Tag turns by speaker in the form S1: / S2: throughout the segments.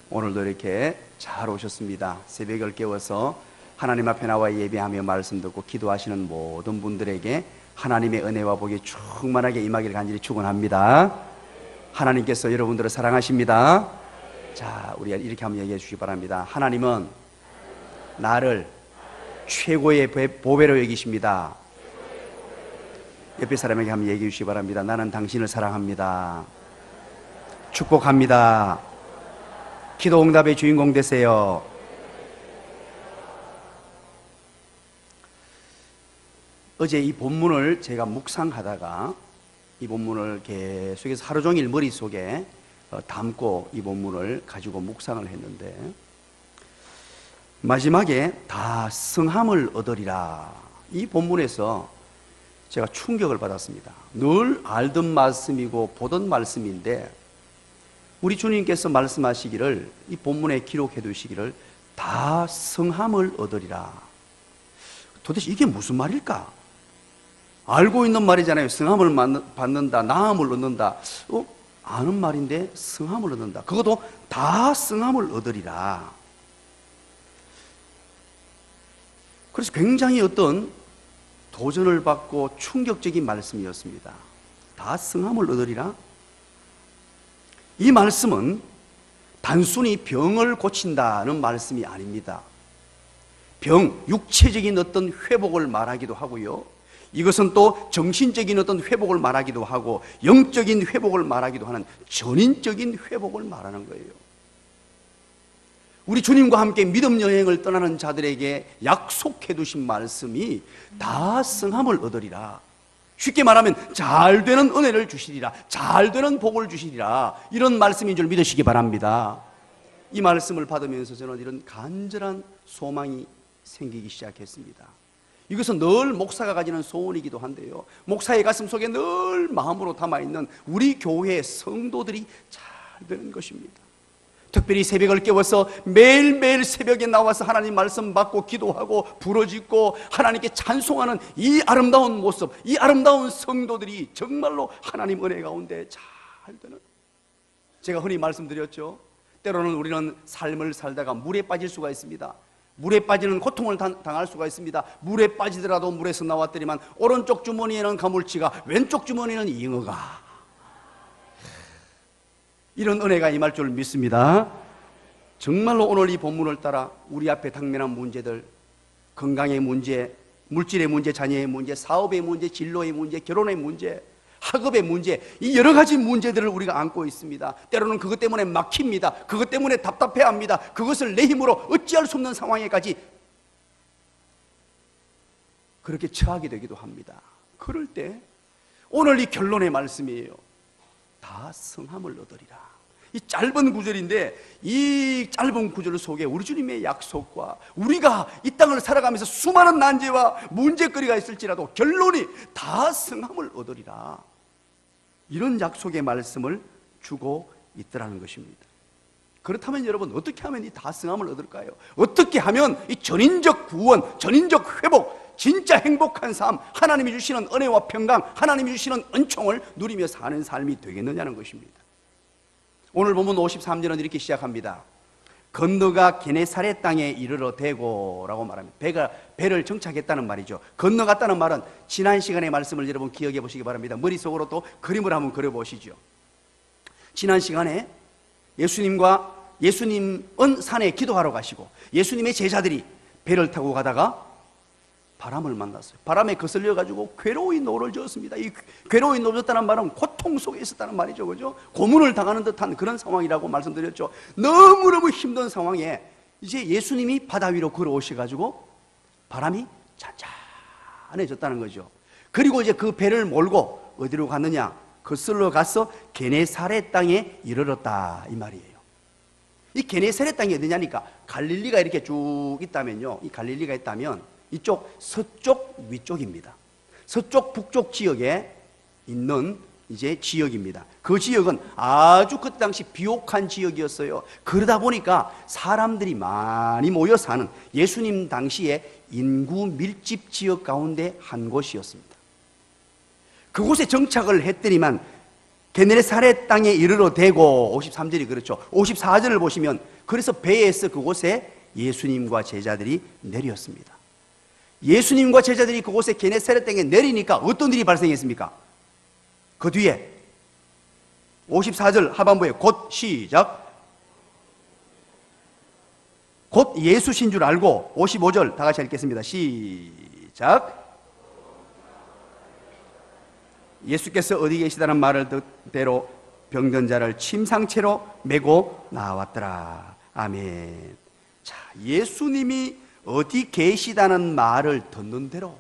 S1: 오늘도 이렇게 잘 오셨습니다. 새벽을 깨워서 하나님 앞에 나와 예배하며 말씀 듣고 기도하시는 모든 분들에게 하나님의 은혜와 복이 충만하게 임하기를 간절히 축원합니다. 하나님께서 여러분들을 사랑하십니다. 자, 우리가 이렇게 한번 얘기해 주시기 바랍니다. 하나님은 나를 최고의 보배로 여기십니다. 옆에 사람에게 한번 얘기해 주시기 바랍니다. 나는 당신을 사랑합니다. 축복합니다. 기도 응답의 주인공 되세요. 어제 이 본문을 제가 묵상하다가 이 본문을 계속해서 하루 종일 머릿속에 담고 이 본문을 가지고 묵상을 했는데, 마지막에 다 성함을 얻으리라, 이 본문에서 제가 충격을 받았습니다. 늘 알던 말씀이고 보던 말씀인데 우리 주님께서 말씀하시기를, 이 본문에 기록해 두시기를 다 성함을 얻으리라. 도대체 이게 무슨 말일까? 알고 있는 말이잖아요. 성함을 받는다, 나음을 얻는다. 아는 말인데 성함을 얻는다. 그것도 다 성함을 얻으리라. 그래서 굉장히 어떤 도전을 받고 충격적인 말씀이었습니다. 다 성함을 얻으리라. 이 말씀은 단순히 병을 고친다는 말씀이 아닙니다. 육체적인 어떤 회복을 말하기도 하고요, 이것은 또 정신적인 어떤 회복을 말하기도 하고 영적인 회복을 말하기도 하는 전인적인 회복을 말하는 거예요. 우리 주님과 함께 믿음 여행을 떠나는 자들에게 약속해 두신 말씀이 다 성함을 얻으리라. 쉽게 말하면 잘 되는 은혜를 주시리라, 잘 되는 복을 주시리라, 이런 말씀인 줄 믿으시기 바랍니다. 이 말씀을 받으면서 저는 이런 간절한 소망이 생기기 시작했습니다. 이것은 늘 목사가 가지는 소원이기도 한데요, 목사의 가슴 속에 늘 마음으로 담아있는 우리 교회의 성도들이 잘 되는 것입니다. 특별히 새벽을 깨워서 매일매일 새벽에 나와서 하나님 말씀 받고 기도하고 부르짖고 하나님께 찬송하는 이 아름다운 모습, 이 아름다운 성도들이 정말로 하나님 은혜 가운데 잘 되는, 제가 흔히 말씀드렸죠, 때로는 우리는 삶을 살다가 물에 빠질 수가 있습니다. 물에 빠지는 고통을 당할 수가 있습니다. 물에 빠지더라도 물에서 나왔더니만 오른쪽 주머니에는 가물치가, 왼쪽 주머니에는 잉어가. 이런 은혜가 임할 줄 믿습니다. 정말로 오늘 이 본문을 따라 우리 앞에 당면한 문제들, 건강의 문제, 물질의 문제, 자녀의 문제, 사업의 문제, 진로의 문제, 결혼의 문제, 학업의 문제, 이 여러 가지 문제들을 우리가 안고 있습니다. 때로는 그것 때문에 막힙니다. 그것 때문에 답답해합니다. 그것을 내 힘으로 어찌할 수 없는 상황에까지 그렇게 처하게 되기도 합니다. 그럴 때 오늘 이 결론의 말씀이에요. 다 성함을 얻으리라. 이 짧은 구절인데 이 짧은 구절 속에 우리 주님의 약속과 우리가 이 땅을 살아가면서 수많은 난제와 문제거리가 있을지라도 결론이 다 성함을 얻으리라, 이런 약속의 말씀을 주고 있더라는 것입니다. 그렇다면 여러분, 어떻게 하면 이 다 성함을 얻을까요? 어떻게 하면 이 전인적 구원, 전인적 회복, 진짜 행복한 삶, 하나님이 주시는 은혜와 평강, 하나님이 주시는 은총을 누리며 사는 삶이 되겠느냐는 것입니다. 오늘 본문 53절은 이렇게 시작합니다. 건너가 게네사렛 땅에 이르러 대고라고 말합니다. 배를 정착했다는 말이죠. 건너갔다는 말은 지난 시간의 말씀을 여러분 기억해 보시기 바랍니다. 머릿속으로 또 그림을 한번 그려보시죠. 지난 시간에 예수님은 산에 기도하러 가시고 예수님의 제자들이 배를 타고 가다가 바람을 만났어요. 바람에 거슬려 가지고 괴로이 노를 졌습니다. 이 괴로이 노졌다는 말은 고통 속에 있었다는 말이죠, 그죠? 고문을 당하는 듯한 그런 상황이라고 말씀드렸죠. 너무너무 힘든 상황에 이제 예수님이 바다 위로 걸어오셔 가지고 바람이 잔잔해졌다는 거죠. 그리고 이제 그 배를 몰고 어디로 갔느냐? 거슬러 가서 게네사렛 땅에 이르렀다, 이 말이에요. 이 게네사렛 땅이 어디냐니까 갈릴리가 이렇게 쭉 있다면요, 이 갈릴리가 있다면 이쪽 서쪽 위쪽입니다. 서쪽 북쪽 지역에 있는 이제 지역입니다. 그 지역은 아주 그때 당시 비옥한 지역이었어요. 그러다 보니까 사람들이 많이 모여 사는 예수님 당시에 인구 밀집 지역 가운데 한 곳이었습니다. 그곳에 정착을 했더니만 게네사렛 땅에 이르러 대고, 53절이 그렇죠. 54절을 보시면 그래서 배에서 그곳에 예수님과 제자들이 내렸습니다. 예수님과 제자들이 그곳에 게네사렛 땅에 내리니까 어떤 일이 발생했습니까? 그 뒤에 54절 하반부에 곧 시작. 곧 예수신 줄 알고 55절 다 같이 읽겠습니다. 시작. 예수께서 어디 계시다는 말을 듣대로 병든 자를 침상채로 메고 나왔더라. 아멘. 자, 예수님이 어디 계시다는 말을 듣는 대로,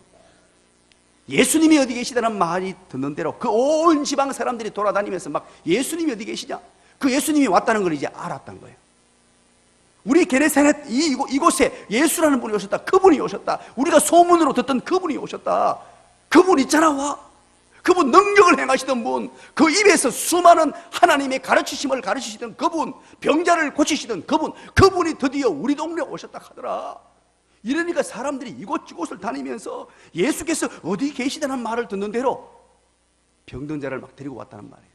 S1: 예수님이 어디 계시다는 말이 듣는 대로 그 온 지방 사람들이 돌아다니면서 막 예수님이 어디 계시냐, 그 예수님이 왔다는 걸 이제 알았던 거예요. 우리 게네사렛 이곳에 예수라는 분이 오셨다. 그분이 오셨다. 우리가 소문으로 듣던 그분이 오셨다. 그분 있잖아. 와, 그분 능력을 행하시던 분, 그 입에서 수많은 하나님의 가르치심을 가르치시던 그분, 병자를 고치시던 그분, 그분이 드디어 우리 동네에 오셨다 하더라. 이러니까 사람들이 이곳저곳을 다니면서 예수께서 어디 계시다는 말을 듣는 대로 병든 자를 막 데리고 왔다는 말이에요.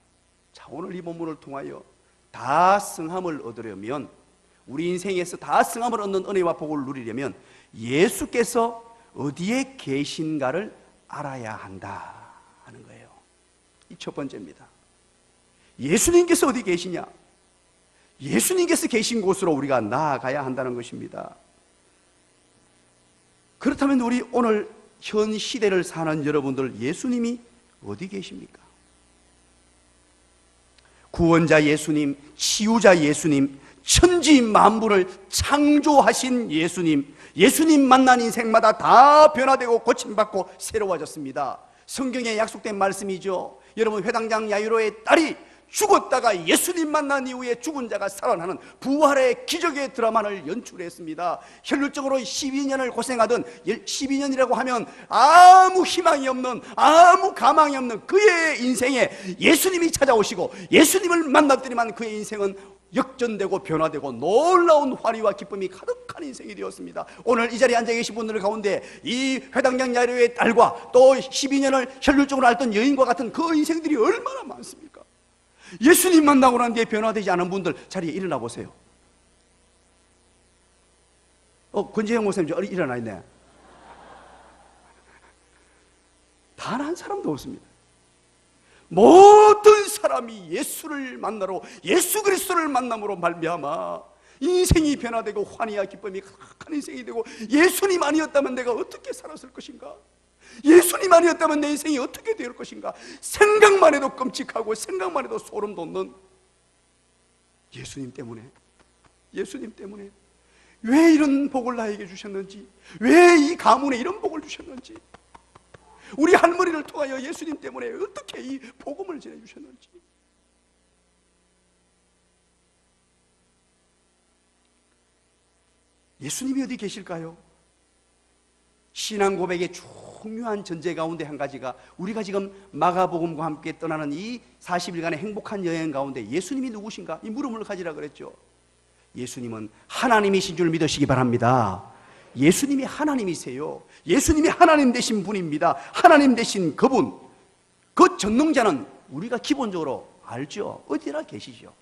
S1: 자, 오늘 이 본문을 통하여 다 성함을 얻으려면, 우리 인생에서 다 성함을 얻는 은혜와 복을 누리려면 예수께서 어디에 계신가를 알아야 한다 하는 거예요. 이 첫 번째입니다. 예수님께서 어디 계시냐? 예수님께서 계신 곳으로 우리가 나아가야 한다는 것입니다. 그렇다면 우리 오늘 현 시대를 사는 여러분들, 예수님이 어디 계십니까? 구원자 예수님, 치유자 예수님, 천지 만물을 창조하신 예수님, 예수님 만난 인생마다 다 변화되고 고침받고 새로워졌습니다. 성경에 약속된 말씀이죠. 여러분, 회당장 야이로의 딸이 죽었다가 예수님 만난 이후에 죽은 자가 살아나는 부활의 기적의 드라마를 연출했습니다. 혈류적으로 12년을 고생하던, 12년이라고 하면 아무 희망이 없는, 아무 가망이 없는 그의 인생에 예수님이 찾아오시고 예수님을 만났더니만 그의 인생은 역전되고 변화되고 놀라운 환희와 기쁨이 가득한 인생이 되었습니다. 오늘 이 자리에 앉아 계신 분들 가운데 이 회당장 야이로의 딸과 또 12년을 혈류적으로 앓던 여인과 같은 그 인생들이 얼마나 많습니까? 예수님 만나고 난 뒤에 변화되지 않은 분들 자리에 일어나 보세요. 권재형 목사님 저 일어나 있네. 단 한 사람도 없습니다. 모든 사람이 예수를 만나러, 예수 그리스도를 만남으로 말미암아 인생이 변화되고 환희와 기쁨이 가득한 인생이 되고, 예수님 아니었다면 내가 어떻게 살았을 것인가? 예수님 아니었다면 내 인생이 어떻게 될 것인가? 생각만 해도 끔찍하고 생각만 해도 소름 돋는, 예수님 때문에, 예수님 때문에 왜 이런 복을 나에게 주셨는지, 왜 이 가문에 이런 복을 주셨는지, 우리 할머니를 통하여 예수님 때문에 어떻게 이 복음을 전해주셨는지. 예수님이 어디 계실까요? 신앙 고백의 중요한 전제 가운데 한 가지가, 우리가 지금 마가복음과 함께 떠나는 이 40일간의 행복한 여행 가운데 예수님이 누구신가? 이 물음을 가지라 그랬죠. 예수님은 하나님이신 줄 믿으시기 바랍니다. 예수님이 하나님이세요. 예수님이 하나님 되신 분입니다. 하나님 되신 그분, 그 전능자는 우리가 기본적으로 알죠. 어디나 계시죠.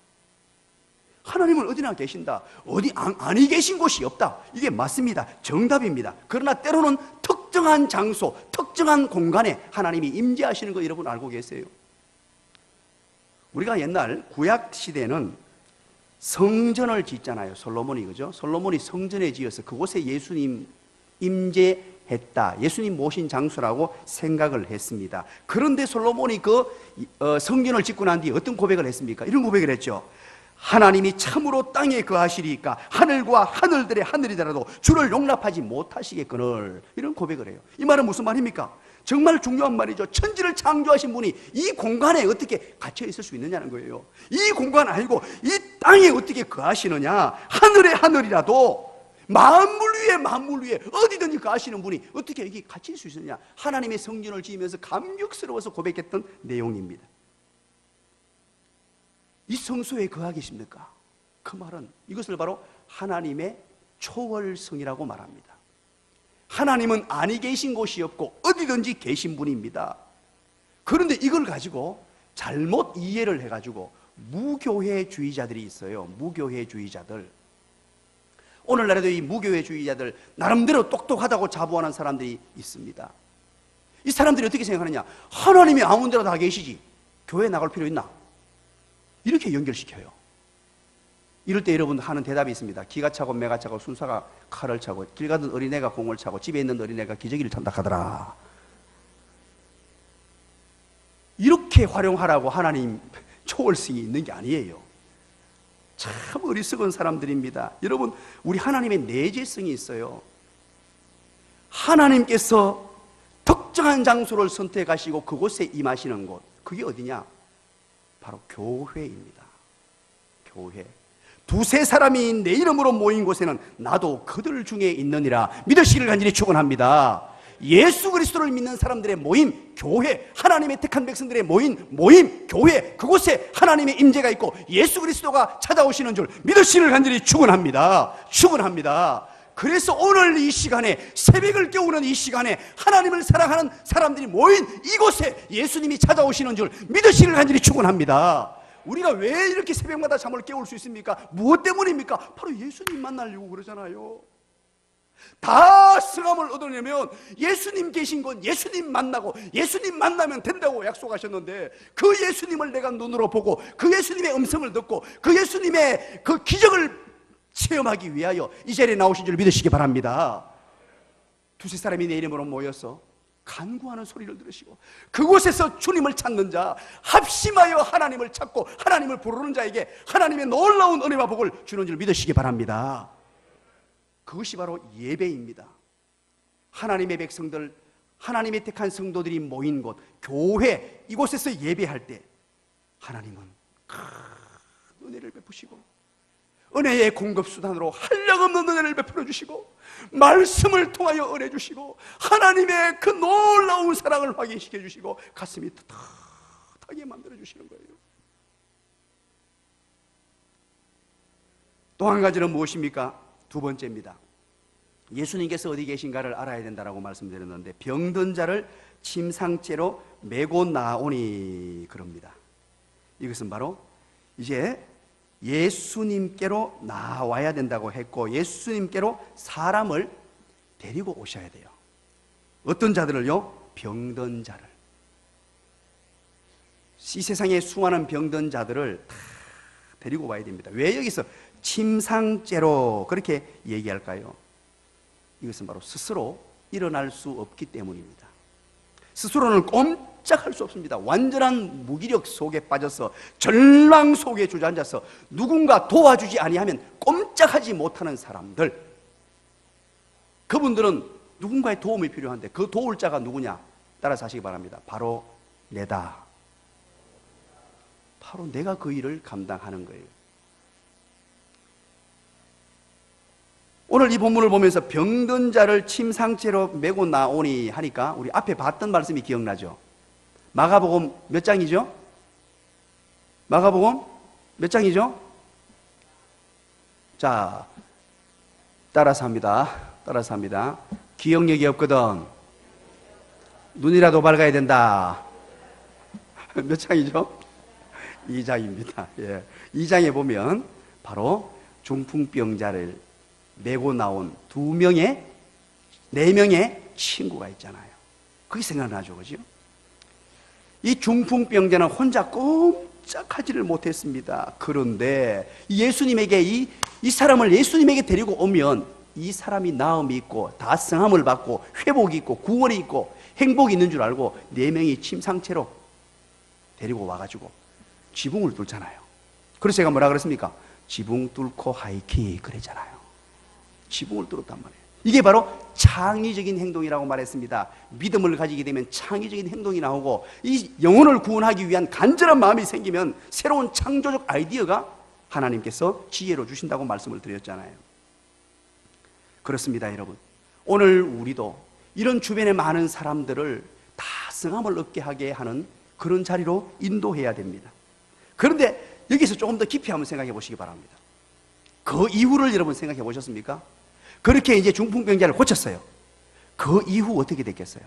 S1: 하나님은 어디나 계신다. 어디 아니 계신 곳이 없다. 이게 맞습니다. 정답입니다. 그러나 때로는 특정한 장소, 특정한 공간에 하나님이 임재하시는 거 여러분 알고 계세요? 우리가 옛날 구약 시대는 성전을 짓잖아요. 솔로몬이, 그죠? 솔로몬이 성전에 지어서 그곳에 예수님 임재했다, 예수님 모신 장소라고 생각을 했습니다. 그런데 솔로몬이 그 성전을 짓고 난 뒤에 어떤 고백을 했습니까? 이런 고백을 했죠. 하나님이 참으로 땅에 거하시리까 하늘과 하늘들의 하늘이더라도 주를 용납하지 못하시겠거늘. 이런 고백을 해요. 이 말은 무슨 말입니까? 정말 중요한 말이죠. 천지를 창조하신 분이 이 공간에 어떻게 갇혀 있을 수 있느냐는 거예요. 이 공간 아니고 이 땅에 어떻게 거하시느냐. 하늘의 하늘이라도 만물 위에 만물 위에 어디든지 거하시는 분이 어떻게 여기 갇힐 수 있느냐. 하나님의 성전을 지으면서 감격스러워서 고백했던 내용입니다. 이 성소에 거하 계십니까? 그 말은 이것을 바로 하나님의 초월성이라고 말합니다. 하나님은 아니 계신 곳이 없고 어디든지 계신 분입니다. 그런데 이걸 가지고 잘못 이해를 해가지고 무교회주의자들이 있어요. 무교회주의자들. 오늘날에도 이 무교회주의자들 나름대로 똑똑하다고 자부하는 사람들이 있습니다. 이 사람들이 어떻게 생각하느냐? 하나님이 아무 데나 다 계시지 교회 나갈 필요 있나? 이렇게 연결시켜요. 이럴 때 여러분 하는 대답이 있습니다. 기가 차고 매가 차고 순사가 칼을 차고 길 가던 어린애가 공을 차고 집에 있는 어린애가 기저귀를 찬다 하더라. 이렇게 활용하라고 하나님 초월성이 있는 게 아니에요. 참 어리석은 사람들입니다. 여러분, 우리 하나님의 내재성이 있어요. 하나님께서 특정한 장소를 선택하시고 그곳에 임하시는 곳, 그게 어디냐? 바로 교회입니다. 교회. 두세 사람이 내 이름으로 모인 곳에는 나도 그들 중에 있느니라 믿으시기를 간절히 축원합니다. 예수 그리스도를 믿는 사람들의 모임, 교회, 하나님의 택한 백성들의 모임, 교회, 그곳에 하나님의 임재가 있고 예수 그리스도가 찾아오시는 줄 믿으시기를 간절히 축원합니다. 축원합니다. 그래서 오늘 이 시간에, 새벽을 깨우는 이 시간에 하나님을 사랑하는 사람들이 모인 이곳에 예수님이 찾아오시는 줄 믿으시기를 간절히 축원합니다. 우리가 왜 이렇게 새벽마다 잠을 깨울 수 있습니까? 무엇 때문입니까? 바로 예수님 만나려고 그러잖아요. 다 성함을 얻으려면 예수님 계신 곳 예수님 만나고 예수님 만나면 된다고 약속하셨는데, 그 예수님을 내가 눈으로 보고 그 예수님의 음성을 듣고 그 예수님의 그 기적을 체험하기 위하여 이 자리에 나오신 줄 믿으시기 바랍니다. 두세 사람이 내 이름으로 모여서 간구하는 소리를 들으시고 그곳에서 주님을 찾는 자, 합심하여 하나님을 찾고 하나님을 부르는 자에게 하나님의 놀라운 은혜와 복을 주는 줄 믿으시기 바랍니다. 그것이 바로 예배입니다. 하나님의 백성들, 하나님의 택한 성도들이 모인 곳, 교회, 이곳에서 예배할 때 하나님은 큰 은혜를 베푸시고 은혜의 공급수단으로 한량없는 은혜를 베풀어 주시고 말씀을 통하여 은혜 주시고 하나님의 그 놀라운 사랑을 확인시켜 주시고 가슴이 뜨뜻하게 만들어 주시는 거예요. 또 한 가지는 무엇입니까? 두 번째입니다. 예수님께서 어디 계신가를 알아야 된다라고 말씀드렸는데, 병든 자를 침상째로 메고 나오니 그럽니다. 이것은 바로 이제 예수님께로 나와야 된다고 했고, 예수님께로 사람을 데리고 오셔야 돼요. 어떤 자들을요? 병든 자를. 이 세상에 수많은 병든 자들을 다 데리고 와야 됩니다. 왜 여기서 침상째로 그렇게 얘기할까요? 이것은 바로 스스로 일어날 수 없기 때문입니다. 스스로는 꼼짝할 수 없습니다. 완전한 무기력 속에 빠져서 절망 속에 주저앉아서 누군가 도와주지 아니하면 꼼짝하지 못하는 사람들, 그분들은 누군가의 도움이 필요한데 그 도울 자가 누구냐? 따라서 하시기 바랍니다. 바로 내다. 바로 내가 그 일을 감당하는 거예요. 오늘 이 본문을 보면서 병든 자를 침상째로 메고 나오니 하니까 우리 앞에 봤던 말씀이 기억나죠? 마가복음 몇 장이죠? 마가복음 몇 장이죠? 자, 따라서 합니다. 기억력이 없거든 눈이라도 밝아야 된다. 몇 장이죠? 2장입니다. 예. 2장에 보면 바로 중풍병자를 메고 나온 4명의 친구가 있잖아요. 그게 생각나죠, 그죠? 이 중풍병자는 혼자 꼼짝하지를 못했습니다. 그런데 예수님에게 이 사람을 예수님에게 데리고 오면 이 사람이 나음이 있고 다 성함을 받고 회복이 있고 구원이 있고 행복이 있는 줄 알고 4명이 침상채로 데리고 와가지고 지붕을 뚫잖아요. 그래서 제가 뭐라 그랬습니까? 지붕 뚫고 하이키 그랬잖아요. 지붕을 뚫었단 말이에요. 이게 바로 창의적인 행동이라고 말했습니다. 믿음을 가지게 되면 창의적인 행동이 나오고 이 영혼을 구원하기 위한 간절한 마음이 생기면 새로운 창조적 아이디어가 하나님께서 지혜로 주신다고 말씀을 드렸잖아요. 그렇습니다, 여러분. 오늘 우리도 이런 주변의 많은 사람들을 다 성함을 얻게 하게 하는 그런 자리로 인도해야 됩니다. 그런데 여기서 조금 더 깊이 한번 생각해 보시기 바랍니다. 그 이후를 여러분 생각해 보셨습니까? 그렇게 이제 중풍병자를 고쳤어요. 그 이후 어떻게 됐겠어요?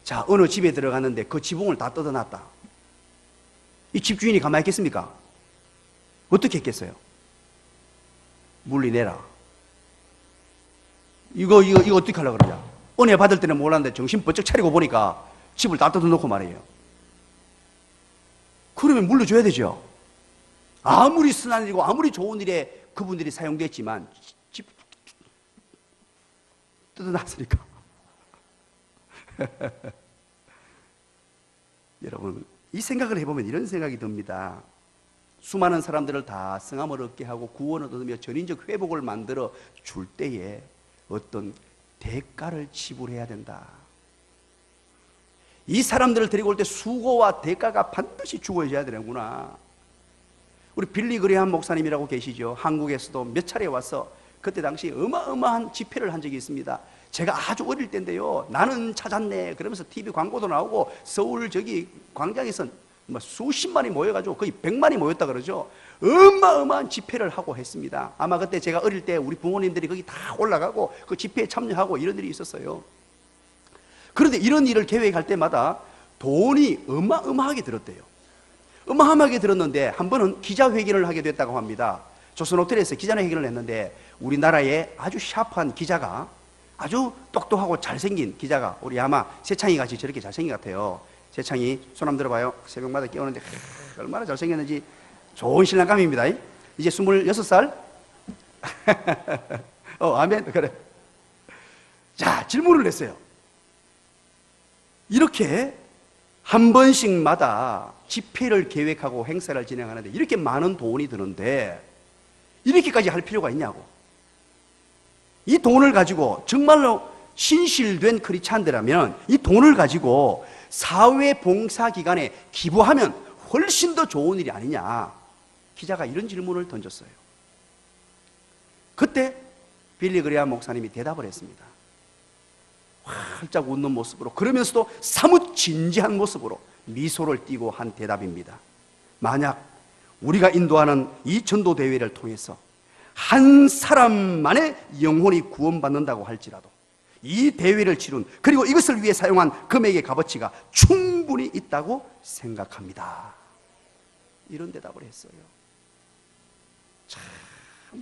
S1: 자, 어느 집에 들어갔는데 그 지붕을 다 뜯어놨다. 이 집주인이 가만히 있겠습니까? 어떻게 했겠어요? 물리내라. 이거 어떻게 하려고 그러냐. 은혜 받을 때는 몰랐는데 정신 번쩍 차리고 보니까 집을 다 뜯어놓고 말이에요. 그러면 물려줘야 되죠. 아무리 선한 일이고 아무리 좋은 일에 그분들이 사용됐지만 집 뜯어놨으니까. 여러분, 이 생각을 해보면 이런 생각이 듭니다. 수많은 사람들을 다 성함을 얻게 하고 구원을 얻으며 전인적 회복을 만들어 줄 때에 어떤 대가를 지불해야 된다. 이 사람들을 데리고 올 때 수고와 대가가 반드시 주어져야 되는구나. 우리 빌리 그레함 목사님이라고 계시죠. 한국에서도 몇 차례 와서 그때 당시 어마어마한 집회를 한 적이 있습니다. 제가 아주 어릴 때인데요, 나는 찾았네 그러면서 TV 광고도 나오고 서울 저기 광장에서 뭐 수십만이 모여가지고 거의 100만이 모였다 그러죠. 어마어마한 집회를 하고 했습니다. 아마 그때 제가 어릴 때 우리 부모님들이 거기 다 올라가고 그 집회에 참여하고 이런 일이 있었어요. 그런데 이런 일을 계획할 때마다 돈이 어마어마하게 들었대요. 어마어마하게 들었는데 한 번은 기자회견을 하게 됐다고 합니다. 조선호텔에서 기자회견을 했는데 우리나라의 아주 샤프한 기자가, 아주 똑똑하고 잘생긴 기자가, 우리 아마 세창이 같이 저렇게 잘생긴 것 같아요. 세창이 손 한번 들어봐요. 새벽마다 깨우는데 얼마나 잘생겼는지. 좋은 신랑감입니다. 이제 26살. 아멘. 그래. 자, 질문을 냈어요. 이렇게 한 번씩마다 집회를 계획하고 행사를 진행하는데 이렇게 많은 돈이 드는데 이렇게까지 할 필요가 있냐고. 이 돈을 가지고 정말로 신실된 크리스찬들이라면 이 돈을 가지고 사회봉사기관에 기부하면 훨씬 더 좋은 일이 아니냐. 기자가 이런 질문을 던졌어요. 그때 빌리 그레함 목사님이 대답을 했습니다. 활짝 웃는 모습으로, 그러면서도 사뭇 진지한 모습으로 미소를 띠고 한 대답입니다. 만약 우리가 인도하는 이 전도대회를 통해서 한 사람만의 영혼이 구원받는다고 할지라도 이 대회를 치룬, 그리고 이것을 위해 사용한 금액의 값어치가 충분히 있다고 생각합니다. 이런 대답을 했어요. 참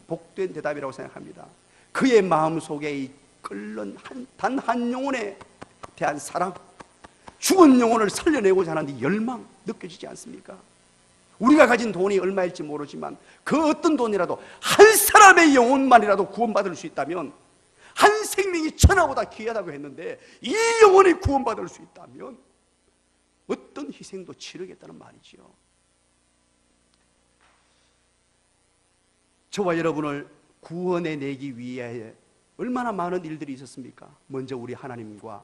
S1: 복된 대답이라고 생각합니다. 그의 마음속에 끓는 단 한 영혼에 대한 사랑, 죽은 영혼을 살려내고자 하는 이 열망 느껴지지 않습니까? 우리가 가진 돈이 얼마일지 모르지만 그 어떤 돈이라도 한 사람의 영혼만이라도 구원받을 수 있다면, 한 생명이 천하보다 귀하다고 했는데 이 영혼이 구원받을 수 있다면 어떤 희생도 치르겠다는 말이지요. 저와 여러분을 구원해내기 위해 얼마나 많은 일들이 있었습니까? 먼저 우리 하나님과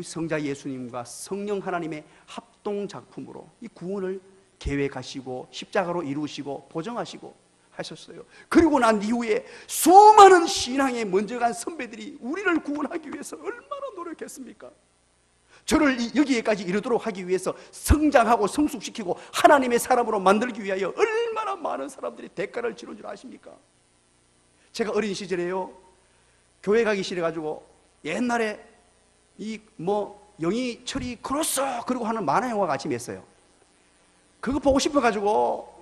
S1: 성자 예수님과 성령 하나님의 합동작품으로 이 구원을 계획하시고 십자가로 이루시고 보정하시고 하셨어요. 그리고 난 이후에 수많은 신앙에 먼저 간 선배들이 우리를 구원하기 위해서 얼마나 노력했습니까? 저를 여기에까지 이르도록 하기 위해서 성장하고 성숙시키고 하나님의 사람으로 만들기 위하여 얼마나 많은 사람들이 대가를 치른 줄 아십니까? 제가 어린 시절에요, 교회 가기 싫어가지고 옛날에 영희 철이 크로스 그리고 하는 만화 영화가 아침에 했어요. 그거 보고 싶어가지고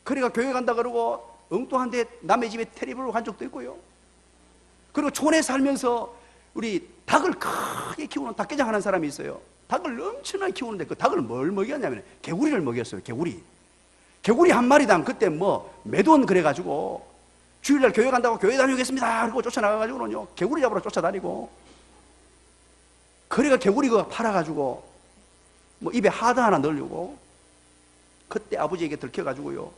S1: 그래가 교회 간다 그러고 엉뚱한데 남의 집에 테레비를 간 적도 있고요. 그리고 촌에 살면서 우리 닭을 크게 키우는 닭게장 하는 사람이 있어요. 닭을 엄청나게 키우는데 그 닭을 뭘 먹였냐면 개구리를 먹였어요. 개구리 한 마리당 그때 매돈 그래가지고 주일날 교회 간다고 교회 다녀오겠습니다 그러고 쫓아나가가지고는요 개구리 잡으러 쫓아다니고, 그래가 개구리 그거 팔아가지고 입에 하드 하나 넣으려고 그때 아버지에게 들켜가지고요,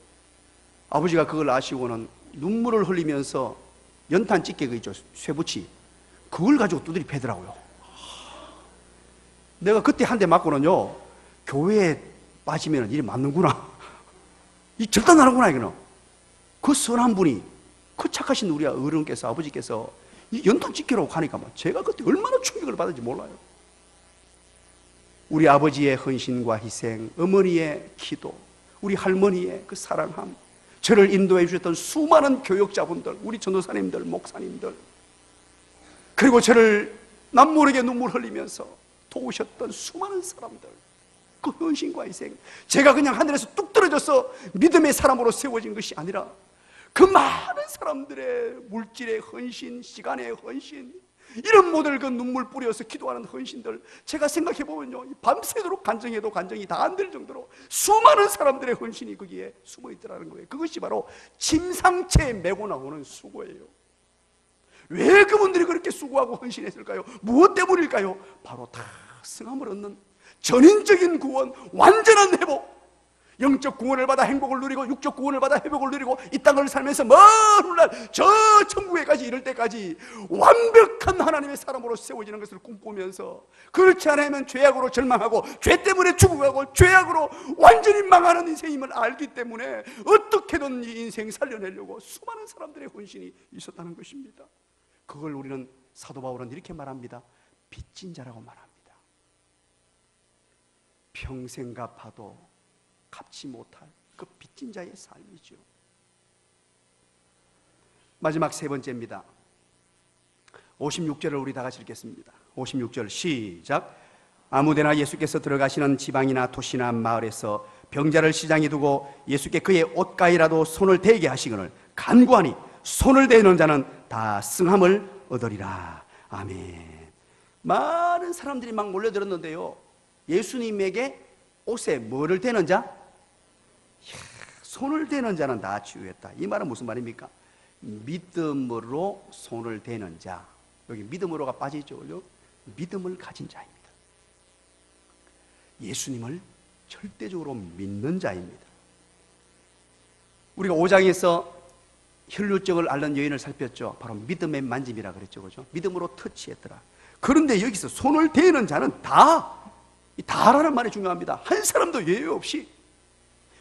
S1: 아버지가 그걸 아시고는 눈물을 흘리면서 연탄 찌개 그 있죠, 쇠붙이, 그걸 가지고 두드리 패더라고요. 내가 그때 한 대 맞고는요, 교회에 빠지면 일이 맞는구나, 이 절단 나는구나. 이거는 그 선한 분이, 그 착하신 우리 어른께서, 아버지께서 이 연탄 찌개라고 하니까 제가 그때 얼마나 충격을 받은지 몰라요. 우리 아버지의 헌신과 희생, 어머니의 기도, 우리 할머니의 그 사랑함, 저를 인도해 주셨던 수많은 교역자분들, 우리 전도사님들, 목사님들, 그리고 저를 남모르게 눈물 흘리면서 도우셨던 수많은 사람들, 그 헌신과 희생, 제가 그냥 하늘에서 뚝 떨어져서 믿음의 사람으로 세워진 것이 아니라 그 많은 사람들의 물질의 헌신, 시간의 헌신, 이런 모델 그 눈물 뿌려서 기도하는 헌신들, 제가 생각해 보면요, 밤새도록 간증해도 간증이 다 안 될 정도로 수많은 사람들의 헌신이 거기에 숨어 있더라는 거예요. 그것이 바로 침상체에 메고 나오는 수고예요. 왜 그분들이 그렇게 수고하고 헌신했을까요? 무엇 때문일까요? 바로 다 승함을 얻는 전인적인 구원, 완전한 회복, 영적 구원을 받아 행복을 누리고 육적 구원을 받아 회복을 누리고 이 땅을 살면서 먼 훗날 저 천국에까지 이를 때까지 완벽한 하나님의 사람으로 세워지는 것을 꿈꾸면서, 그렇지 않으면 죄악으로 절망하고 죄 때문에 죽어가고 죄악으로 완전히 망하는 인생임을 알기 때문에 어떻게든 이 인생 살려내려고 수많은 사람들의 헌신이 있었다는 것입니다. 그걸 우리는, 사도 바울은 이렇게 말합니다. 빚진 자라고 말합니다. 평생 갚아도 갚지 못할 그 빚진 자의 삶이죠. 마지막 세 번째입니다. 56절을 우리 다 같이 읽겠습니다. 56절 시작. 아무데나 예수께서 들어가시는 지방이나 도시나 마을에서 병자를 시장에 두고 예수께 그의 옷가이라도 손을 대게 하시거늘 간구하니 손을 대는 자는 다 승함을 얻으리라. 아멘. 많은 사람들이 막 몰려들었는데요, 예수님에게 옷에 뭐를 대는 자? 손을 대는 자는 다 치유했다. 이 말은 무슨 말입니까? 믿음으로 손을 대는 자. 여기 믿음으로가 빠져있죠. 그죠? 믿음을 가진 자입니다. 예수님을 절대적으로 믿는 자입니다. 우리가 5장에서 혈루증을 앓는 여인을 살폈죠. 바로 믿음의 만짐이라 그랬죠. 그죠? 믿음으로 터치했더라. 그런데 여기서 손을 대는 자는 다라는 말이 중요합니다. 한 사람도 예외 없이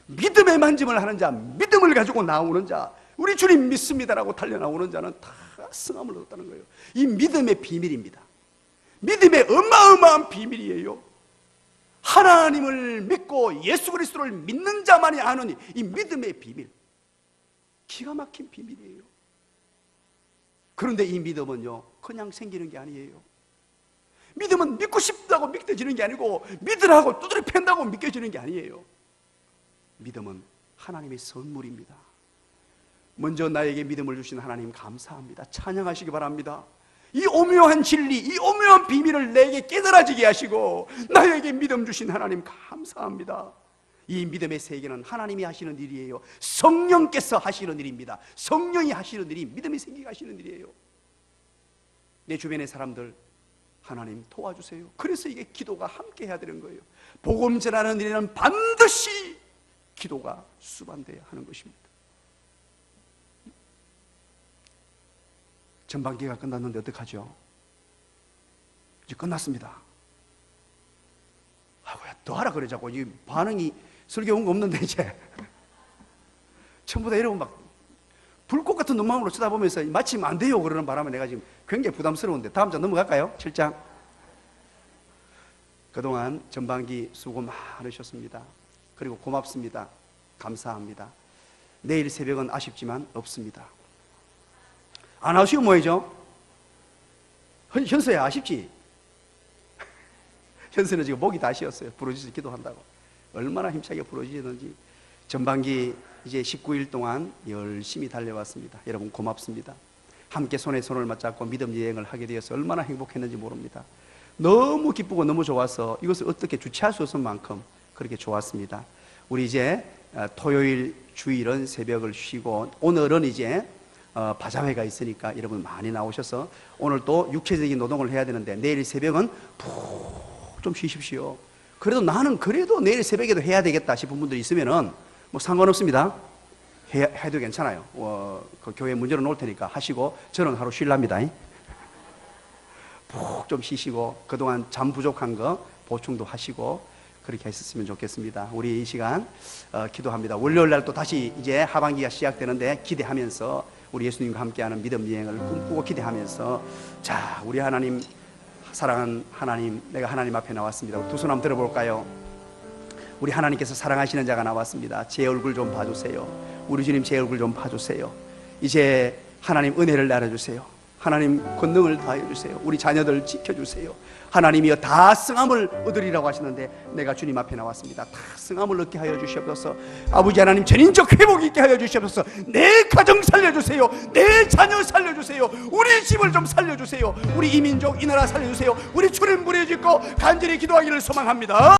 S1: 믿음의 만짐을 하는 자, 믿음을 가지고 나오는 자, 우리 주님 믿습니다라고 달려나오는 자는 다 승함을 얻었다는 거예요. 이 믿음의 비밀입니다. 믿음의 어마어마한 비밀이에요. 하나님을 믿고 예수 그리스도를 믿는 자만이 아는 이 믿음의 비밀, 기가 막힌 비밀이에요. 그런데 이 믿음은요, 그냥 생기는 게 아니에요. 믿음은 믿고 싶다고 믿겨지는 게 아니고, 믿으라고 두드려 팬다고 믿겨지는 게 아니에요. 믿음은 하나님의 선물입니다. 먼저 나에게 믿음을 주신 하나님 감사합니다. 찬양하시기 바랍니다. 이 오묘한 진리, 이 오묘한 비밀을 내게 깨달아지게 하시고 나에게 믿음 주신 하나님 감사합니다. 이 믿음의 세계는 하나님이 하시는 일이에요. 성령께서 하시는 일입니다. 성령이 하시는 일이 믿음이 생기게 하시는 일이에요. 내 주변의 사람들, 하나님 도와주세요. 그래서 이게 기도가 함께 해야 되는 거예요. 복음 전하는 일에는 반드시 기도가 수반되어야 하는 것입니다. 전반기가 끝났는데 어떡하죠? 이제 끝났습니다. 왜 또 하라 그래 자꾸. 이 반응이 설교 온 거 없는데 이제 전부 다 이러고 막 불꽃 같은 눈망울로 쳐다보면서 마치면 안 돼요 그러는 바람에 내가 지금 굉장히 부담스러운데, 다음 장 넘어갈까요? 7장. 그동안 전반기 수고 많으셨습니다. 그리고 고맙습니다. 감사합니다. 내일 새벽은 아쉽지만 없습니다. 안 아쉬우면 뭐죠? 현수야 아쉽지? 현수는 지금 목이 다 쉬었어요. 부러지서 기도한다고. 얼마나 힘차게 부러지는지. 전반기 이제 19일 동안 열심히 달려왔습니다. 여러분 고맙습니다. 함께 손에 손을 맞잡고 믿음 여행을 하게 되어서 얼마나 행복했는지 모릅니다. 너무 기쁘고 너무 좋아서 이것을 어떻게 주체할 수 없을 만큼 그렇게 좋았습니다. 우리 이제 토요일 주일은 새벽을 쉬고, 오늘은 이제 바자회가 있으니까 여러분 많이 나오셔서 오늘 또 육체적인 노동을 해야 되는데 내일 새벽은 푹 좀 쉬십시오. 그래도 나는 그래도 내일 새벽에도 해야 되겠다 싶은 분들이 있으면은 뭐 상관없습니다. 해도 괜찮아요. 그 교회 문제로 놓을 테니까 하시고, 저는 하루 쉴랍니다. 푹 좀 쉬시고 그동안 잠 부족한 거 보충도 하시고 그렇게 했었으면 좋겠습니다. 우리 이 시간 기도합니다. 월요일 날 또 다시 이제 하반기가 시작되는데 기대하면서 우리 예수님과 함께하는 믿음 여행을 꿈꾸고 기대하면서, 자, 우리 하나님, 사랑하는 하나님, 내가 하나님 앞에 나왔습니다. 두 손 한번 들어볼까요? 우리 하나님께서 사랑하시는 자가 나왔습니다. 제 얼굴 좀 봐주세요. 우리 주님 제 얼굴 좀 봐주세요. 이제 하나님 은혜를 내려주세요. 하나님 권능을 다해 주세요. 우리 자녀들 지켜주세요. 하나님이여 다 승함을 얻으리라고 하시는데 내가 주님 앞에 나왔습니다. 다 승함을 얻게 하여 주시옵소서. 아버지 하나님 전인적 회복 있게 하여 주시옵소서. 내 가정 살려주세요. 내 자녀 살려주세요. 우리 집을 좀 살려주세요. 우리 이민족 이 나라 살려주세요. 우리 주님 부려짓고 간절히 기도하기를 소망합니다.